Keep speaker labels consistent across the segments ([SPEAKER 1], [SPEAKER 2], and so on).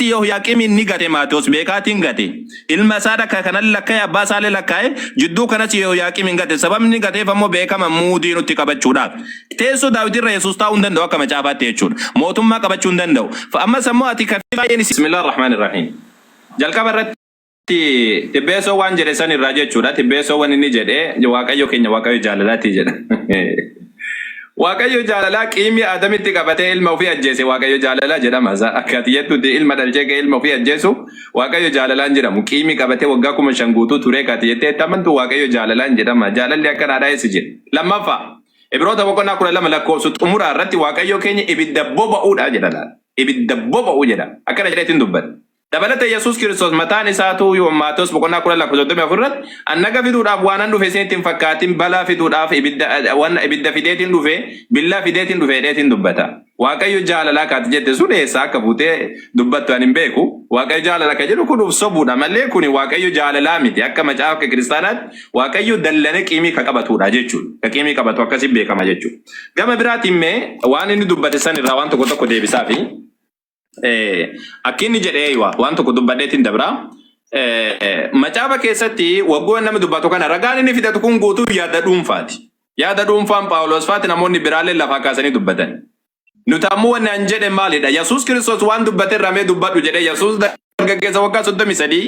[SPEAKER 1] Yooyaaqiim inni gate Maatiyos beekaatiin gate ilma isaa dhakka kanan lakka'e abbaa isaallee lakka'e jidduu kanas Yooyaaqiim hin gate sababni gateef ammoo beekama muudii nutti qabachuudhaaf teessoo Daawitirra Yesuus taa'uu hin danda'u akka macaafaatti jechuudha mootummaa qabachuu hin danda'u ammas ammoo ati kafii baay'een bismillahir rahmaanir rahiim jalqaba irratti tibbeessoo waan jedhe san irraa jechuudha tibbeessoo waan inni jedhe waaqayyo keenya waaqayyo jaalalaati jedha waaqayyo jaalalaa qiimii Aadamitti qabatee ilma ofii ajjeese waaqayyo jaalalaa jedhama akkati jettutti ilma dhalchee ilma ofii ajjeesu waaqayyo jaalalaan jedhamu qiimii qabatee waggaa 5,000 guutuu ture kati jettee tamantu waaqayyo jaalalaan jedhama jaalalli akka naadhaa eessi jedhe lammaffaa Ibroota boqonnaa 12 lakkoofsa xumuraa irratti waaqayyo keenya ibidda boba'uudha jedha ibidda boba'uu jedha akkana jedheetiin dubbata dabalata Yesuus Kiristoos mataan isaatu yoo Maatiyos boqonnaa 12 irratti annaga fiduudhaaf waan an dhufe isinitti hin fakkaatin balaa fiduudhaaf ibidda fideetiin dhufe billaa fideetiin dhufe dheetiin dubbata waaqayyo jaalalaa kaati jette sun eessa akka fuutee dubbattu an hin beeku waaqayyo jaalala ka jedhu kun sobuudha malee kun waaqayyo jaalalaa miti akka macaafa kiristaanaatti waaqayyo dallane qiimii ka qabatudha jechuudha ka qiimii qabatu akkasiin beekama jechuudha gama biraatiin mee waan inni dubbate san irraa waan tokko deebisaafi akkinni jedhee waan tokko dubbadheetiin dabra macaafa keessatti waggoon namni dubbatu kana ragaan inni fidatu kun guutuu yaada dhuunfaati yaada dhuunfaan Phaawulos faati namoonni biraallee lafaa kaasanii dubbatan nuti ammoo wanni an jedhe maalidha Yesuus Kiristoos waan dubbate ramee dubbadhu jedhe Yesuus dargaggeessa waggaa 33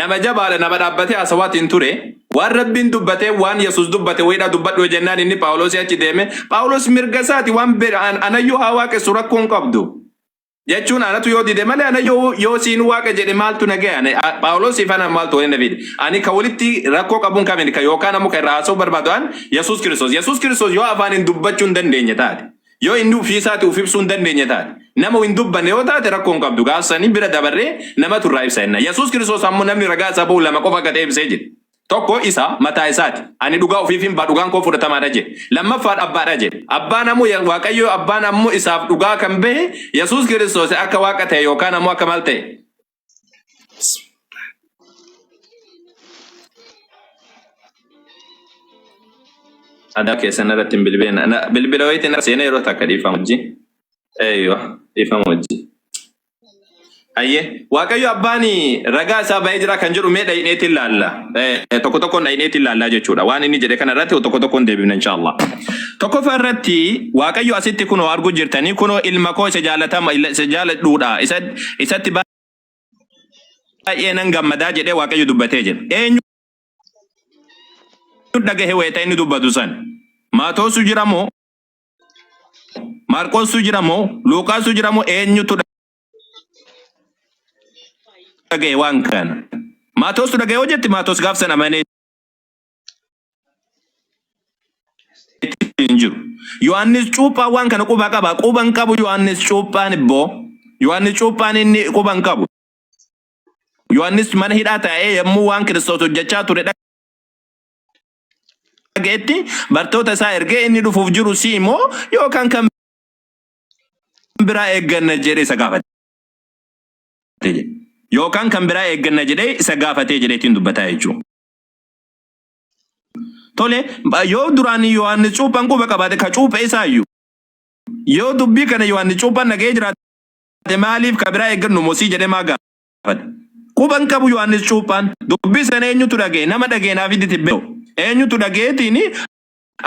[SPEAKER 1] nama jabaadha nama dhaabbatee haasawaatiin ture waan rabbiin dubbate waan Yesuus dubbate wayidha dubbadhu jennaan inni Phaawulos achi deeme Phaawulos mirga isaati waan anayyuu haa waaqessu rakkoon qabdu jechuun anatu yoo dide malee ana yoo siin waaqa jedhe maaltu nagayane Phaawulos ifana maaltu wani David ani ka walitti rakkoo qabuun kamin ka yookaan ammoo ka irraa haasa'uu barbaadan Yesuus Kiristoos yoo afaanin dubbachuu hin dandeenye taate yoo inni ofii isaati of ibsuu hin dandeenye taate nama hin dubbanne yoo taate rakkoon qabdu gaasanii bira dabarree namatu irraa ibsa jenna Yesuus Kiristoos ammoo namni ragaa isaa ba'u lama qofa gad ibsee jira tokko isa mataa isaati ani dhugaa ofiifin ba dhugaan koo fudhatamaadha jedhe lammaffaan abbaadha jedhe abbaan ammoo waaqayyo abbaan ammoo isaaf dhugaa kan bahe Yesuus Kiristoos akka waaqa ta'e yookaan ammoo akka maal ta'e ada keessan irratti bilbila wayitiin seenaa yeroo takka dhiifamu wajjin dhiifamu wajjin Ayye waaqayyo abbaani ragaa isaa bahee jira kan jedhu mee dha'ineetiin laalla tokko tokkoon dha'ineetiin laallaa jechuudha waan inni jedhe kana irratti tokko tokkoon deebifna inshallah tokkoffaa irratti waaqayyo asitti kunoo arguu jirtanii kunoo ilma koo isa jaalatama isa jaaladhuudha isatti baay'ee nan gammadaa jedhee waaqayyo dubbatee jira eenyu dhagahe wayita inni dubbatu san Maatoosu jiramoo Maarqoosu jiramoo Luuqaasu jiramoo eenyutu dhagaye waan kana Maatoosu dhagaye hojjetti Maatoos gaafsan amanee injiru Yohaannis cuuphaa waan kana quba qaba quban qabu Yohaannis cuuphaan Yohaannis cuuphaan inni quban qabu Yohaannis mana hidhaa ta'ee yommuu waan Kiristoos hojjechaa ture dhageetti bartoota isaa ergee inni dhufuuf jiru si immoo yookaan kan biraa eegganna jedhee isa gaafate yookaan kan biraa eegganna jedhee isa gaafatee jedheetiin dubbataa jechuudha. Tole yoo duraan Yohaannis cuuphaan quba qabaate ka cuuphe isaayyuu yoo dubbii kana Yohaannis cuuphaan nagee jiraate maaliif ka biraa eeggannu mosii jedhee maa gaafate quban qabu Yohaannis cuuphaan dubbii sana eenyutu dhagee nama dhageenaaf itti tibbee eenyutu dhageetiin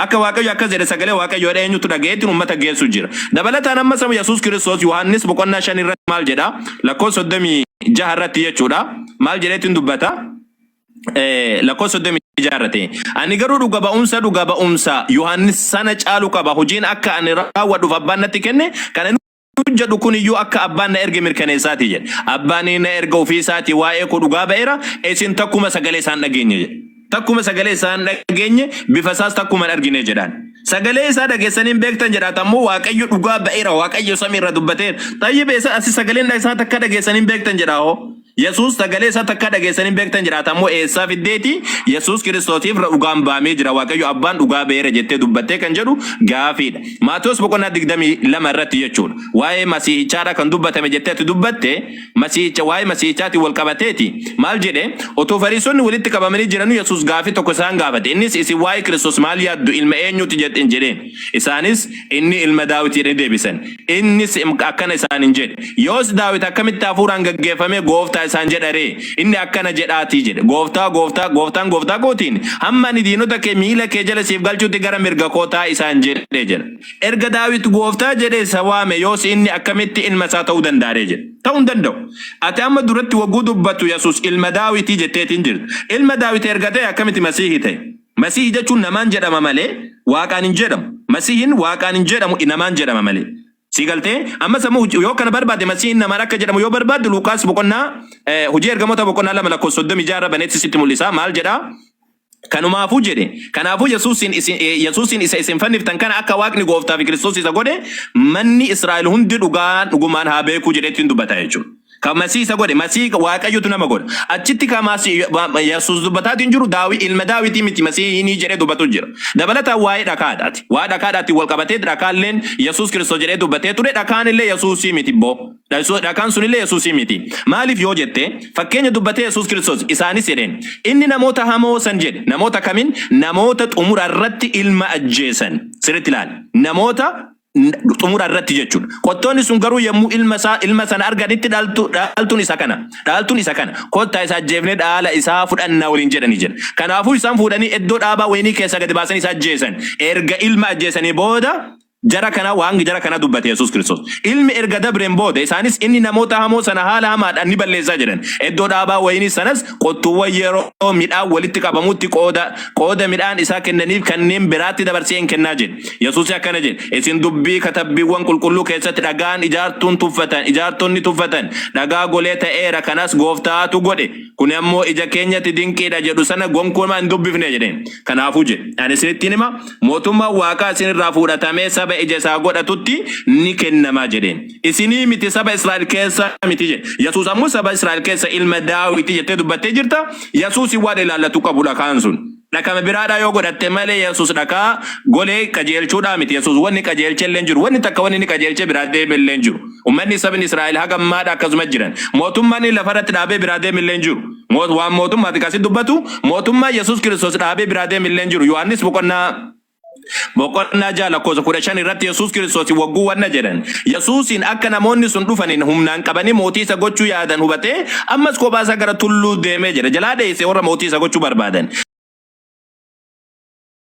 [SPEAKER 1] akka waaqayyo akka jedhe sagalee waaqayyo eenyutu dhageetiin ummata geessu jira dabalataan amma sama Yesuus Kiristoos Yohaannis boqonnaa 5 irratti maal jedha lakkoofsa 36 irratti jechuudha maal jedheetiin dubbata lakkoofsa 36 irratti ani garuu dhuga ba'umsa Yohaannis sana caalu qaba hojiin akka ani raawwadhuuf abbaan natti kenne kana jedhu kun iyyuu akka abbaan na erge mirkaneessaati jedhe abbaan na erga ofii isaati waa'ee koo dhugaa ba'eera isin takkuma sagalee isaan dhageenye jedhe takkuma sagalee isaan dhageenye bifa isaas takkuma argine jedhaan sagalee isaa dhageessaniin beektan jedhaata ammoo waaqayyo dhugaa ba'eera waaqayyo samiirra dubbateera tayyibee isa asi sagaleen isaa takka dhageessaniin beektan jedhaaho Yesuus sagalee isaa takka dhageessanii beektan jiraata ammoo eessaa fiddeeti Yesuus Kiristootiif dhugaan baamee jira Waaqayyo abbaan dhugaa beera jettee dubbattee kan jedhu gaafiidha. Maatiyos boqonnaa 22 irratti jechuudha. Waa'ee Masiihichaadha kan dubbatame jetteetti dubbatte Masiihicha waa'ee Masiihichaatti wal qabateeti. Maal jedhe otoo Fariisonni walitti qabamanii jiran Yesuus gaafii tokko isaan gaafate. Innis isin waa'ee Kiristoos maal yaaddu ilma eenyuuti jedheen. Isaanis inni ilma Daawitii jedhanii deebisan. Innis akkana isaaniin jedhe yoos Daawit akkamitti hafuuraan gaggeeffamee gooftaa isaan jedharee inni akkana jedhaatii jedhe gooftaan gootiin hamma ani diinota kee miila kee jala siif galchuutti gara mirga kootaa isaan jedhee jedha. Erga Daawit gooftaa jedhee isa waame yoos inni akkamitti ilma isaa ta'uu danda'ee jedhe. Ta'uu hin danda'u. Ati amma duratti wagguu dubbattu Yesuus ilma Daawitii jetteetiin jirtu. Ilma Daawit erga ta'e akkamitti Masiihii ta'e? Masiihii jechuun namaan jedhama malee waaqaan hin jedhamu. Masiihiin waaqaan hin jedhamu namaan jedhama malee. Sigalte amma samu yoo kana barbaade Masiihiin namaan akka jedhamu yoo barbaade Luqaas boqonnaa hojii ergamoota boqonnaa 2:36 baneetti sitti mul'isa maal jedha? Kanumaafuu jedhe kanaafuu Yesuusin isa isin fanniftan kana akka waaqni gooftaa fi Kiristoos isa godhe manni Israa'el hundi dhugumaan haa beekuu jedheetti dubbata jechuudha. Kamasi isa godhe Masiih Waaqayyotu nama godhe achitti kamasi Yesuus dubbataatiin jiru ilma Daawitii miti Masiihii jedhee dubbatu jira. Dabalataan waa'ee dhakaadhaati. Waa'ee dhakaadhaatti wal qabatee dhakaalleen Yesuus Kiristoos jedhee dubbatee ture dhakaanillee Yesuusii miti boo. Dhakaan sunillee Yesuusii miti. Maaliif yoo jette fakkeenya dubbatee Yesuus Kiristoos isaanis jedheen inni namoota hamoo san jedhe namoota kamiin namoota xumura irratti ilma ajjeesan sirriitti ilaali namoota xumura irratti jechuudha. Qottoonni sun garuu yommuu ilma sana arganitti dhaaltuun isa kana kottaa isa ajjeefnee dhaala isaa fudhannaa waliin jedhanii jedha. Kanaafuu isaan fuudhanii iddoo dhaabaa wayinii keessa gadi baasanii isa ajjeesan erga ilma ajjeesanii booda jara kana dubbate Yesuus Kiristoos. Ilmi erga dabreen booda isaanis inni namoota hamoo sana haala hamaadhaan ni balleessaa jedhan. Iddoo dhaabaa wayinii sanas qottuuwwan yeroo midhaan walitti qabamutti qooda midhaan isaa kennaniif kanneen biraatti dabarsee hin kennaa jedhe. Yesuus akkana jedhe isin dubbii katabbiiwwan qulqulluu keessatti dhagaan ijaartonni tuffatan dhagaa golee ta'eera kanas gooftaatu godhe kun ammoo ija keenyatti dinqiidha jedhu sana gonkumaa hin dubbifne jedheen. Kanaafuu jedhe ani isinitti hima mootummaan Waaqaa isinirraa fudhatamee saba ija isaa godhatutti ni kennama jedheen. Isinii miti saba Israa'el keessa miti jedhe. Yesuus ammoo saba Israa'el keessa ilma Daawitii jettee dubbattee jirta. Yesuus waan ilaallatu qabu dhakaan sun. Dhakama biraadhaa yoo godhatte malee Yesuus dhakaa golee qajeelchuudhaa miti. Yesuus wanni qajeelchellee jiru. Wanni takka wanni qajeelchee biraa deebiillee jiru. Uummanni sabni Israa'el hagammaadha akkasuma jiran. Mootummaan lafarratti dhaabee biraa deebiillee jiru. Waan mootummaati kasi dubbatu mootummaa Yesuus Kiristoos dhaabee biraa deebiillee jiru. Yohaannis boqonnaa jaala kosa 15 irratti Yesuus Kiristoos wagguu wanna jedhan. Yesuusin akka namoonni sun dhufaniin humnaan qabanii mootii isa gochuu yaadan hubatee ammas kophaa isaa gara tulluu deemee jira. Jalaa dheessee warra mootii isa gochuu barbaadan.